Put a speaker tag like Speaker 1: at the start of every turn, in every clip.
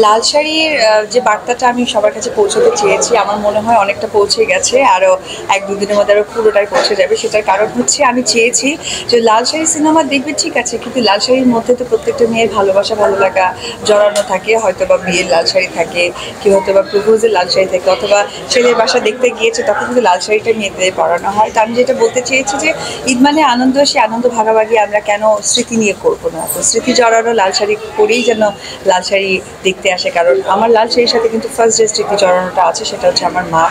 Speaker 1: লাল শাড়ির যে বার্তাটা আমি সবার কাছে পৌঁছাতে চেয়েছি আমার মনে হয় অনেকটা পৌঁছে গেছে, আরও 1-2 দিনের মধ্যে আরও পুরোটাই পৌঁছে যাবে। সেটার কারণ হচ্ছে আমি চেয়েছি যে লাল শাড়ি সিনেমা দেখবে ঠিক আছে, কিন্তু লাল শাড়ির মধ্যে তো প্রত্যেকটা মেয়ের ভালোবাসা ভালো লাগা জড়ানো থাকে। হয়তো বা বিয়ের লাল শাড়ি থাকে, কেউ হয়তো বা প্রপোজের লাল শাড়ি থাকে, অথবা ছেলের বাসা দেখতে গিয়েছে তখন কিন্তু লাল শাড়িটা মেয়েদের পরানো হয়। তো আমি যেটা বলতে চেয়েছি যে ঈদ মানে আনন্দ, সে আনন্দ ভাগাভাগি আমরা কেন স্মৃতি নিয়ে করবো না? তো স্মৃতি জড়ানো লাল শাড়ি পরেই যেন লাল শাড়ি দেখতে আসে। কারণ আমার লাল শাড়ির সাথে কিন্তু ফার্স্ট যে স্মৃতি জড়ানোটা আছে সেটা হচ্ছে আমার মা,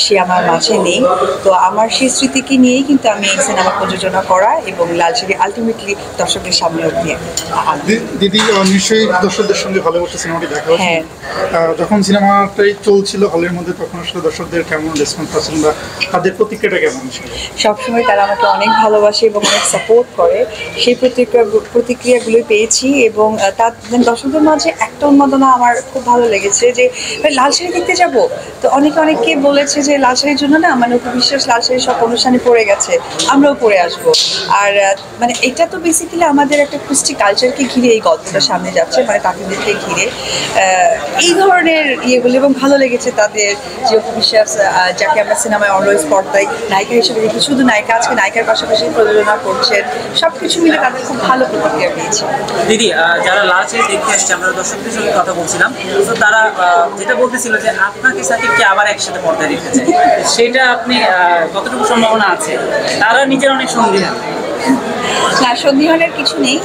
Speaker 1: সে আমার মাঝে নেই। তো আমার সেই স্মৃতিকে নিয়েই কিন্তু আমি এই সিনেমা প্রযোজনা করা এবং লাল শাড়ি আলটিমেটলি দর্শকের সামনে অব্দি
Speaker 2: দিদি নিশ্চয়ই দর্শকদের সঙ্গে ভালোবাসা সিনেমাটি দেখা হচ্ছে।
Speaker 1: হ্যাঁ,
Speaker 2: যখন সিনেমাটাই চলছিল হলের মধ্যে তখন আসলে দর্শকদের কেমন রেসপন্স পাচ্ছেন বা তাদের প্রতিক্রিয়াটা কেমন ছিল?
Speaker 1: সবসময় তারা আমাকে অনেক ভালোবাসে এবং অনেক সাপোর্ট করে। সেই প্রতিক্রিয়াগুলোই পেয়েছি এবং তার দর্শকদের মাঝে একটা উন্মাদনা আমার খুব ভালো লেগেছে যে লাল শাড়ি দেখতে যাব। তো অনেকে বলেছে যে লাল শাড়ির জন্য না মানে অপু বিশ্বাস লাল শাড়ি সব অনুষ্ঠানে পরে গেছে, আমরাও পরে আসবো। আর মানে এটা তো বেসিক্যালি আমাদের একটা কৃষ্টি কালচারকে ঘিরে এই গল্পটা সামনে যাচ্ছে, মানে তাকিদেরকে ঘিরে এই ধরনের ইয়েগুলো। এবং ভালো লেগেছে তাদের যে অপু বিশ্বাস, যাকে আমরা সিনেমায় অলওয়েজ পর্দায় নায়িকা হিসেবে দেখি, শুধু নায়িকা, আজকে নায়িকার পাশাপাশি প্রযোজনা করছেন, সব কিছু মিলে তাদের খুব ভালো প্রতিক্রিয়া পেয়েছে।
Speaker 3: দিদি, যারা লাল শাড়ি দেখে আসছে, আমরা দর্শকদের সঙ্গে কথা বলছিলাম, তো তারা যেটা বলতেছিল যে আপনাকে সাকিবকে আবার একসাথে পর্দায় রেখেছে, সেটা আপনি কতটুকু সম্ভাবনা আছে? তারা নিজের অনেক সন্দিহান।
Speaker 1: না, সন্দিহানের কিছু নেই।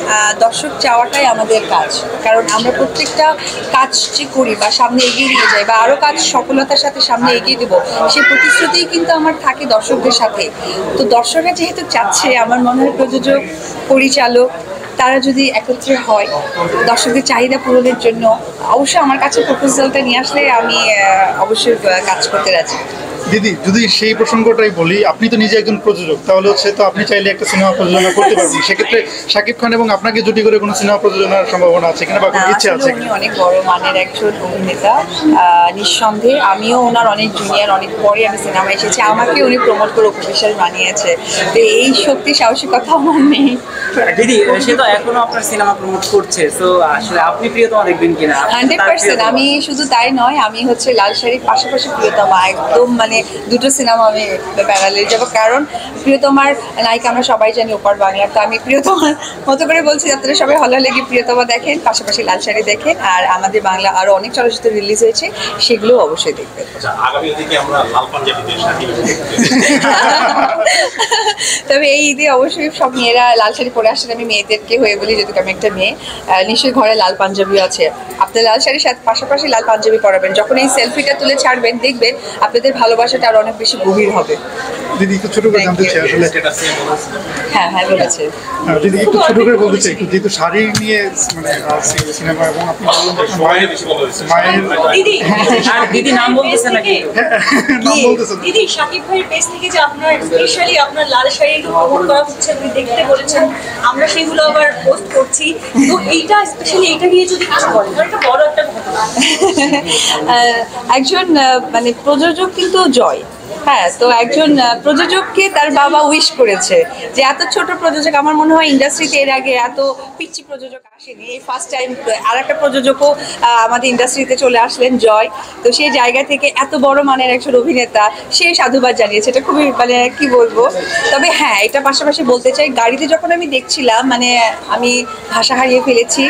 Speaker 1: দর্শক চাওয়াটাই আমাদের কাজ। কারণ আমরা প্রত্যেকটা কাজ যে করি বা সামনে এগিয়ে নিয়ে যাই বা আরও কাজ সফলতার সাথে সামনে এগিয়ে দেবো, সেই প্রতিশ্রুতিই কিন্তু আমার থাকে দর্শকদের সাথে। তো দর্শকরা যেহেতু চাচ্ছে, আমার মনে হয় প্রযোজক, পরিচালক তারা যদি একত্রে হয় দর্শকদের চাহিদা পূরণের জন্য, অবশ্যই আমার কাছে প্রপোজালটা নিয়ে আসলে আমি অবশ্যই কাজ করতে রাজি।
Speaker 2: দিদি, যদি সেই প্রসঙ্গটাই বলি, আপনি তো নিজে একজন প্রযোজক, তাহলে হচ্ছে তো আপনি চাইলে একটা সিনেমা প্রযোজনা করতে পারবেন। সেক্ষেত্রে শাকিব খান এবং আপনাকে জুটি করে কোনো সিনেমা প্রযোজনার সম্ভাবনা আছে কিনা বা কোনো ইচ্ছে আছে?
Speaker 1: উনি অনেক বড় মানের একজন অভিনেতা, নিঃসন্দেহে। আমিও ওনার অনেক জুনিয়র, অনেক পরে আমি সিনেমা এসেছি, আমাকে উনি প্রমোট করে অপু বিশ্বাস বানিয়েছে। তো এই শক্তি সাহসিকতা আমার নেই।
Speaker 3: দিদি, সে তো এখনো আপনার সিনেমা প্রমোট করছে, তো আসলে আপনি প্রিয়তমা দেখবেন কিনা?
Speaker 1: 100%। আমি শুধু তাই নয়, আমি হচ্ছে লাল শাড়ির পাশাপাশি প্রিয়তমা, একদম মানে দুটো সিনেমা আমি প্যারালেল যাবো। কারণ প্রিয়তমার নায়িকা আমরা সবাই জানি ওপার বাংলার। তো আমি প্রিয়তমার মতো করে বলছি, আপনারা সবাই হলে লেগে প্রিয়তমা দেখেন, পাশাপাশি লাল শাড়ি দেখেন। আর আমাদের বাংলা আরও অনেক চলচ্চিত্র রিলিজ হয়েছে, সেগুলো অবশ্যই দেখবেন। তবে এই ঈদে অবশ্যই সব মেয়েরা লাল শাড়ি পরে আসেন। আমি মেয়েদেরকে হয়ে বলি, যেহেতু আমি একটা মেয়ে, নিশ্চয়ই ঘরে লাল পাঞ্জাবিও আছে। আপনার লাল শাড়ির সাথে পাশাপাশি লাল পাঞ্জাবি পরাবেন। যখন এই সেলফিটা তুলে ছাড়বেন, দেখবেন আপনাদের ভালোবাসাটা আরো অনেক বেশি গভীর হবে।
Speaker 2: দিদি, একটু ছোট করে জানতে চাই আসলে।
Speaker 1: হ্যাঁ, বলেছে।
Speaker 2: দিদি, একটু ছোট করে বলতে চাই, যেহেতু শাড়ি নিয়ে মানে সিনেমা এবং আপনি বললেন
Speaker 3: দিদি নাম বলতেছেন নাকি?
Speaker 2: নাম বলতেছেন
Speaker 4: দিদি, শাকিব ভাইয়ের পেজ থেকে যে আপনার স্পেশালি আপনার লাল শাড়ি প্রমোট করা হচ্ছে, আপনি দেখতে বলেছেন, আমরা সেগুলো আবার পোস্ট করছি। তো এইটা স্পেশালি এইটা নিয়ে যদি কিছু বলেন, কারণ এটা বড় একটা ঘটনা।
Speaker 1: একজন মানে প্রযোজক কিন্তু জয়। হ্যাঁ, তো একজন প্রযোজককে তার বাবা উইশ করেছে যে এত ছোট প্রযোজক, আমার মনে হয় ইন্ডাস্ট্রিতে এর আগে এত পিচ্ছি প্রযোজক আসেনি। এই ফার্স্ট টাইম আর একটা প্রযোজকও আমাদের ইন্ডাস্ট্রিতে চলে আসলেন, জয়। তো সেই জায়গা থেকে এত বড় মানের একজন অভিনেতা, সে সাধুবাদ জানিয়েছে। এটা খুবই মানে কি বলবো। তবে হ্যাঁ, এটা পাশাপাশি বলতে চাই, গাড়িতে যখন আমি দেখছিলাম মানে আমি ভাষা হারিয়ে ফেলেছি,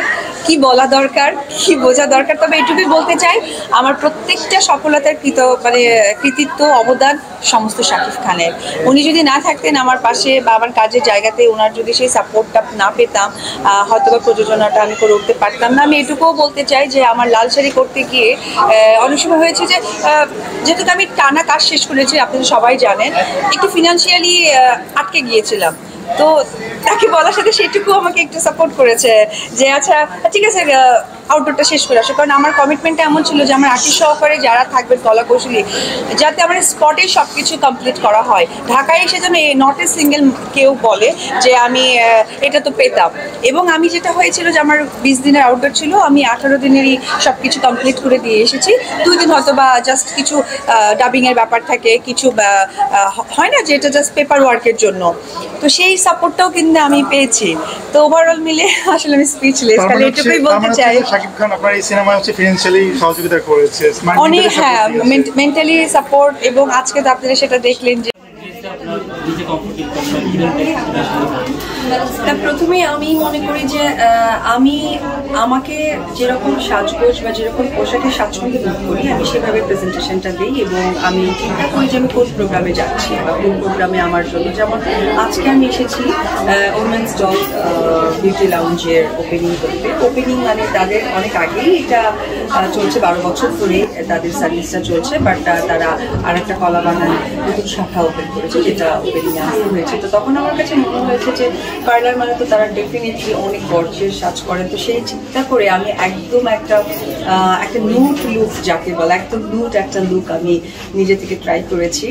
Speaker 1: কি বলা দরকার, কি বোঝা দরকার। তবে এটুকুই বলতে চাই, আমার প্রত্যেকটা সফলতার কৃতিত্ব, অবদান সমস্ত শাকিব খানের। উনি যদি না থাকতেন আমার পাশে বা আমার কাজের জায়গাতে, ওনার যদি সেই সাপোর্টটা না পেতাম, হয়তো বা প্রযোজনাটা আমি করে উঠতে পারতাম না। আমি এটুকুও বলতে চাই যে আমার লাল শাড়ি করতে গিয়ে অনেক সময় হয়েছে যে যেহেতু আমি টানা কাজ শেষ করেছি, আপনারা সবাই জানেন, একটু ফিনান্সিয়ালি আটকে গিয়েছিলাম। তো তাকে বলার সাথে সেটুকু আমাকে একটু সাপোর্ট করেছে যে আচ্ছা ঠিক আছে, আউটডোরটা শেষ করে আসো। কারণ আমার কমিটমেন্টটা এমন ছিল যে আমার আর্টিস্ট সহকারে যারা থাকবেন কলা কৌশলী, যাতে আমার স্পটে সব কিছু কমপ্লিট করা হয়। ঢাকায় এসে যেন নট এ সিঙ্গেল কেউ বলে যে আমি এটা তো পেতাম। এবং আমি যেটা হয়েছিল যে আমার 20 দিনের আউটডোর ছিল, আমি 18 দিনেরই সব কিছু কমপ্লিট করে দিয়ে এসেছি। 2 দিন হয়তো বা জাস্ট কিছু ডাবিংয়ের ব্যাপার থাকে, কিছু হয় না যে এটা জাস্ট পেপার ওয়ার্কের জন্য। তো সেই সাপোর্টটাও কিন্তু আমি পেয়েছি। তো ওভারঅল মিলে আসলে আমি স্পিচলেস, কারণ এটুকুই বলতে চাই।
Speaker 2: শাকিব খান আপনার এই সিনেমায় হচ্ছে ফিনান্সিয়ালি সহযোগিতা করেছে,
Speaker 1: অনেক, হ্যাঁ, মেন্টালি সাপোর্ট, এবং আজকে তো আপনারা সেটা দেখলেন যে
Speaker 5: প্রথমেই আমি মনে করি যে আমাকে যেরকম সাজগোজ বা যেরকম পোশাকে স্বাচ্ছন্দ্য বোধ করি আমি সেভাবে প্রেজেন্টেশনটা দিই, এবং আমি চিন্তা করি যে আমি কোন প্রোগ্রামে যাচ্ছি বা কোন প্রোগ্রামে আমার জন্য। যেমন আজকে আমি এসেছি ওমেন্স ডগ বিউটি লাউঞ্জের ওপেনিং করতে। ওপেনিং মানে তাদের অনেক আগেই এটা চলছে, 12 বছর ধরে তাদের সার্ভিসটা চলছে, বাট তারা আর একটা কলা বাগান নতুন শাখা ওপেন করেছে যেটা ওপেনিং আসতে হয়েছে। তো তখন আমার কাছে মনে হয়েছে যে পার্লার মানে তো তারা ডেফিনেটলি অনেক গর্জেস সাজ করেন, তো সেই চিন্তা করে আমি একদম একটা নিউড লুক যাকে বলে, একদম নিউড একটা লুক আমি নিজে থেকে ট্রাই করেছি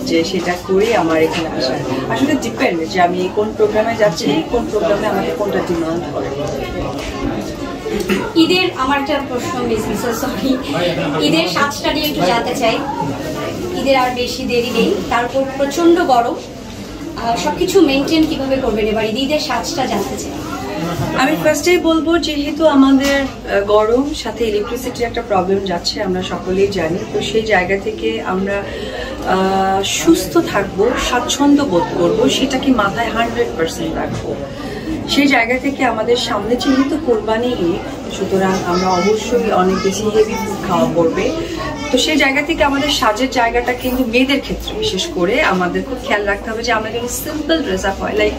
Speaker 5: যে সেটা করে আমার এখানে আসা। আসলে ডিপেন্ড যে আমি কোন প্রোগ্রামে যাচ্ছি, কোন প্রোগ্রামে আমাকে কোনটা ডিমান্ড করে।
Speaker 6: ঈদের আমার একটা প্রশ্ন, সরি, ঈদের সাজটা নিয়ে একটু জানতে চাই। ঈদের আর বেশি দেরি নেই, তারপর প্রচন্ড গরম, সবকিছু মেনটেন কিভাবে করবেন এবার ঈদের সাজটা জানতে চাই।
Speaker 5: আমি ফার্স্টেই বলবো যেহেতু আমাদের গরম সাথে ইলেকট্রিসিটির একটা প্রবলেম যাচ্ছে আমরা সকলেই জানি, তো সেই জায়গা থেকে আমরা সুস্থ থাকবো, স্বাচ্ছন্দ্য বোধ করবো, সেটাকে মাথায় 100% রাখবো। সেই জায়গা থেকে আমাদের সামনে যেহেতু কোরবানি ঈদ, সুতরাং আমরা অবশ্যই অনেক বেশি হেভি ফুড খাওয়া পড়বে। তো সেই জায়গা থেকে আমাদের সাজের জায়গাটা কিন্তু মেয়েদের ক্ষেত্রে বিশেষ করে আমাদের খুব খেয়াল রাখতে হবে যে আমরা যেন সিম্পল ড্রেস আপ হয়, লাইক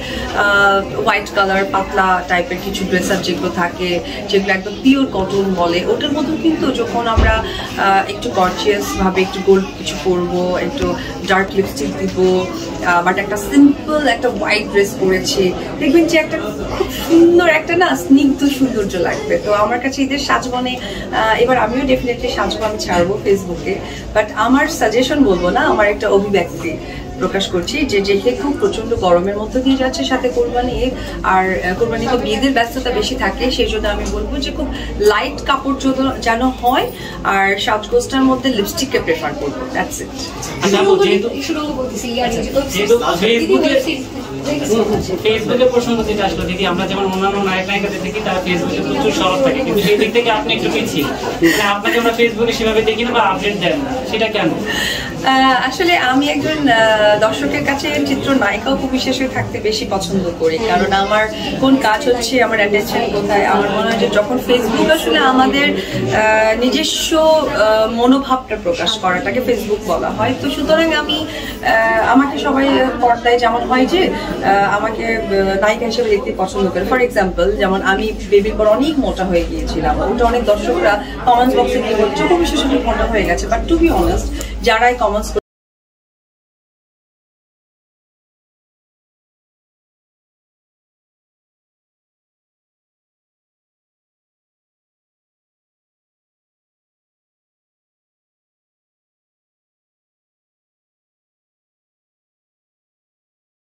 Speaker 5: হোয়াইট কালার পাতলা টাইপের কিছু ড্রেস আপ যেগুলো থাকে, যেগুলো একদম পিওর কটন বলে, ওটার মধ্যে কিন্তু যখন আমরা একটু গর্জিয়াস ভাবে একটু গোল্ড কিছু পরবো, একটু ডার্ক লিপস্টিক দিব, বাট একটা সিম্পল একটা হোয়াইট ড্রেস পরেছি, দেখবেন যে একটা খুব সুন্দর একটা না স্নিগ্ধ সৌন্দর্য লাগবে। তো আমার কাছে ঈদের সাজবনে এবার আমিও ডেফিনেটলি সাজবো, আমি ছাড়বো ফেসবুকে, বাট আমার সাজেশন বলবো না, আমার একটা অভিব্যক্তি প্রকাশ করছি যে যেহেতু প্রচন্ড গরমের মধ্যে দিয়ে যাচ্ছে, সাথে কোরবানি ঈদ, আর কোরবানি তো বিয়েদের ব্যস্ততা বেশি থাকে, সেই জন্য আমি বলবো যে খুব লাইট কাপড় যেন হয়, আর সাজগোজটার মধ্যে লিপস্টিককে প্রেফার করবো। That's it.
Speaker 3: ফেসবুকের প্রসঙ্গ যেটা আসলো দিদি, আমরা যেমন অন্যান্য নায়ক নায়িকাদের দেখি তারা ফেসবুকে প্রচুর সরব থাকে, কিন্তু সেই দিক থেকে আপনি একটু পিছিয়ে, আপনাকে আমরা ফেসবুকে সেভাবে দেখি না বা আপডেট দেন না, সেটা কেন?
Speaker 5: আসলে আমি একজন দর্শকের কাছে চিত্রনায়িকা উপবিশেষ হয়ে থাকতে বেশি পছন্দ করি, কারণ আমার কোন কাজ হচ্ছে, আমার অ্যাটেনশন কোথায়। আমার মনে হয় যে যখন ফেসবুক আসলে আমাদের নিজস্ব মনোভাবটা প্রকাশ করাটাকে ফেসবুক বলা হয়, তো সুতরাং আমাকে সবাই পর্দায় যেমন হয় যে আমাকে নায়িকা হিসেবে দেখতে পছন্দ করে। ফর এক্সাম্পল, যেমন আমি বেবির পর অনেক মোটা হয়ে গিয়েছিলাম, ওটা অনেক দর্শকরা কমেন্টস বক্সে কি বলছে, খুব বিশেষ মোটা হয়ে গেছে, বাট টু বি অনেস্ট যারা কমেন্টস